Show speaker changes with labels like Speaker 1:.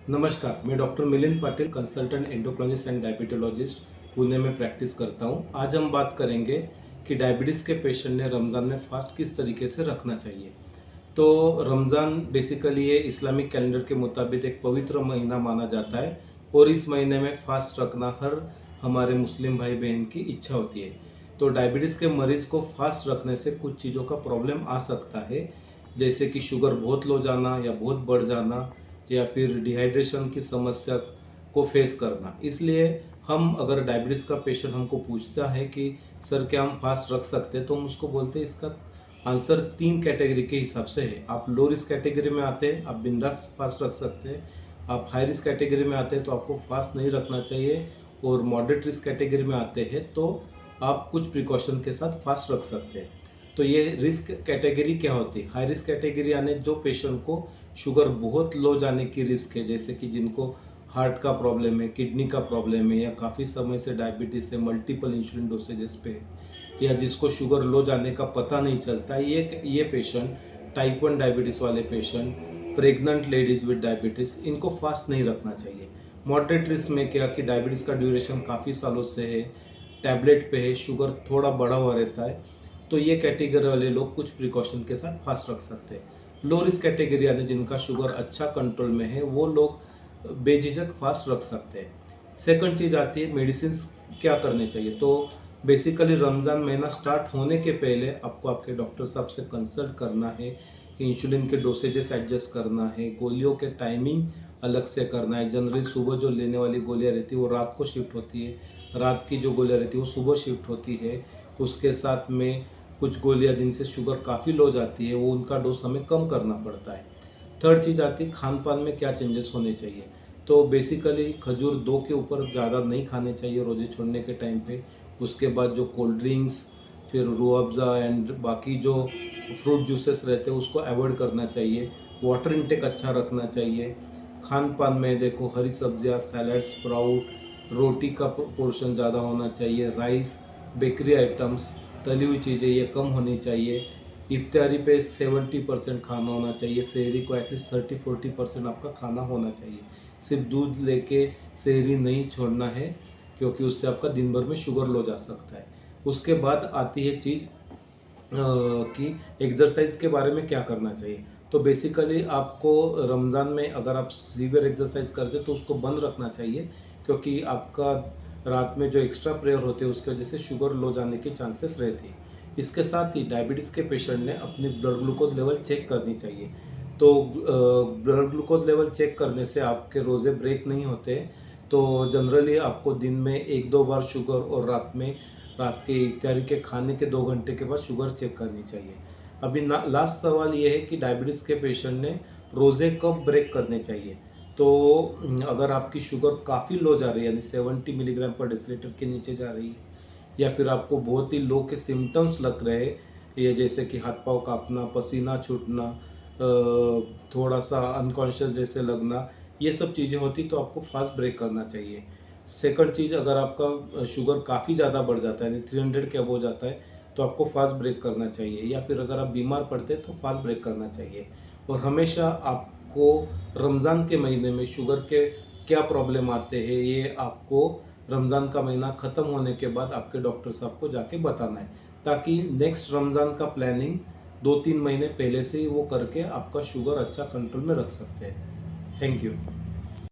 Speaker 1: नमस्कार, मैं doctor Milind Patil, consultant endocrinologist and diabetologist, Pune में प्रैक्टिस करता हूं। आज हम बात करेंगे कि डायबिटीज़ के पेशेंट ने रमज़ान में फास्ट किस तरीके से रखना चाहिए। तो रमज़ान बेसिकली ये इस्लामिक कैलेंडर के मुताबिक एक पवित्र महीना माना जाता है और इस महीने में फास्ट रखना हर हमारे मुस्लिम भाई बहन की इच्छा होती है। तो डायबिटीज़ के मरीज को फास्ट रखने से कुछ चीज़ों का प्रॉब्लम आ सकता है, जैसे कि शुगर बहुत लो जाना या बहुत बढ़ जाना या फिर डिहाइड्रेशन की समस्या को फेस करना। इसलिए हम अगर डायबिटीज़ का पेशेंट हमको पूछता है कि सर क्या हम फास्ट रख सकते हैं, तो हम उसको बोलते हैं इसका आंसर 3 कैटेगरी के हिसाब से है। आप लो रिस्क कैटेगरी में आते हैं, आप बिंदास फास्ट रख सकते हैं। आप हाई रिस्क कैटेगरी में आते हैं तो आपको फास्ट नहीं रखना चाहिए, और मॉडरेट रिस्क कैटेगरी में आते हैं तो आप कुछ प्रिकॉशन के साथ फास्ट रख सकते हैं। तो ये रिस्क कैटेगरी क्या होती है? हाई रिस्क कैटेगरी यानी जो पेशेंट को शुगर बहुत लो जाने की रिस्क है, जैसे कि जिनको हार्ट का प्रॉब्लम है, किडनी का प्रॉब्लम है, या काफ़ी समय से डायबिटीज़ है, मल्टीपल इंसुलिन डोसेजेस पे है, या जिसको शुगर लो जाने का पता नहीं चलता, ये पेशेंट, टाइप 1 डायबिटीज़ वाले patient, pregnant ladies with diabetes, इनको फास्ट नहीं रखना चाहिए। मॉडरेट रिस्क में क्या कि डायबिटीज़ का ड्यूरेशन काफ़ी सालों से है, टैबलेट पे है, शुगर थोड़ा बढ़ा हुआ रहता है, तो ये कैटेगरी वाले लोग कुछ प्रिकॉशन के साथ फास्ट रख सकते हैं। लो रिस्क कैटेगरी यानी जिनका शुगर अच्छा कंट्रोल में है, वो लोग बेझिझक फास्ट रख सकते हैं। सेकंड चीज़ आती है मेडिसिन क्या करने चाहिए। तो बेसिकली रमज़ान महीना स्टार्ट होने के पहले आपको आपके डॉक्टर साहब से कंसल्ट करना है, इंसुलिन के डोसेजेस एडजस्ट करना है, गोलियों के टाइमिंग अलग से करना है। जनरली सुबह जो लेने वाली गोलियां रहती है वो रात को शिफ्ट होती है, रात की जो गोलियां रहती है वो सुबह शिफ्ट होती है। उसके साथ में कुछ गोलियां जिनसे शुगर काफ़ी लो जाती है, वो उनका डोज हमें कम करना पड़ता है। थर्ड चीज़ आती है खान पान में क्या चेंजेस होने चाहिए। तो बेसिकली खजूर 2 के ऊपर ज़्यादा नहीं खाने चाहिए रोजे छोड़ने के टाइम पे। उसके बाद जो कोल्ड ड्रिंक्स, फिर रूह अफ़ज़ा एंड बाकी जो फ्रूट जूसेस रहते हैं उसको अवॉइड करना चाहिए। वाटर इनटेक अच्छा रखना चाहिए। खान पान में देखो हरी सब्जियाँ, सैलड, स्प्राउट, रोटी का पोर्शन ज़्यादा होना चाहिए, राइस, बेकरी आइटम्स, तली हुई चीज़ें ये कम होनी चाहिए। इफ्तारी पे 70% खाना होना चाहिए, सहरी को एटलीस्ट 30-40% आपका खाना होना चाहिए। सिर्फ दूध लेके सहरी नहीं छोड़ना है, क्योंकि उससे आपका दिन भर में शुगर लो जा सकता है। उसके बाद आती है चीज़ कि एक्सरसाइज के बारे में क्या करना चाहिए। तो बेसिकली आपको रमज़ान में अगर आप सीवियर एक्सरसाइज करते तो उसको बंद रखना चाहिए, क्योंकि आपका रात में जो एक्स्ट्रा प्रेयर होते हैं उसकी वजह से शुगर लो जाने के चांसेस रहते हैं। इसके साथ ही डायबिटीज़ के पेशेंट ने अपनी ब्लड ग्लूकोज लेवल चेक करनी चाहिए। तो ब्लड ग्लूकोज लेवल चेक करने से आपके रोज़े ब्रेक नहीं होते। तो जनरली आपको दिन में 1-2 बार शुगर, और रात के इफ्तारी के खाने के 2 घंटे के बाद शुगर चेक करनी चाहिए। अभी लास्ट सवाल ये है कि डायबिटीज़ के पेशेंट ने रोज़े कब ब्रेक करने चाहिए। तो अगर आपकी शुगर काफ़ी लो जा रही है, यानी 70 मिलीग्राम पर डेसीलीटर के नीचे जा रही है, या फिर आपको बहुत ही लो के सिम्टम्स लग रहे हैं, ये जैसे कि हाथ पाँव कांपना, पसीना छूटना, थोड़ा सा अनकॉन्शियस जैसे लगना, ये सब चीज़ें होती तो आपको फास्ट ब्रेक करना चाहिए। सेकंड चीज़, अगर आपका शुगर काफ़ी ज़्यादा बढ़ जाता है, यानी 300 के अबव जाता है, तो आपको फास्ट ब्रेक करना चाहिए। या फिर अगर आप बीमार पड़ते हैं तो फास्ट ब्रेक करना चाहिए। और हमेशा आपको रमज़ान के महीने में शुगर के क्या प्रॉब्लम आते हैं, ये आपको रमज़ान का महीना ख़त्म होने के बाद आपके डॉक्टर साहब को जाके बताना है, ताकि नेक्स्ट रमज़ान का प्लानिंग 2-3 महीने पहले से ही वो करके आपका शुगर अच्छा कंट्रोल में रख सकते हैं। Thank you.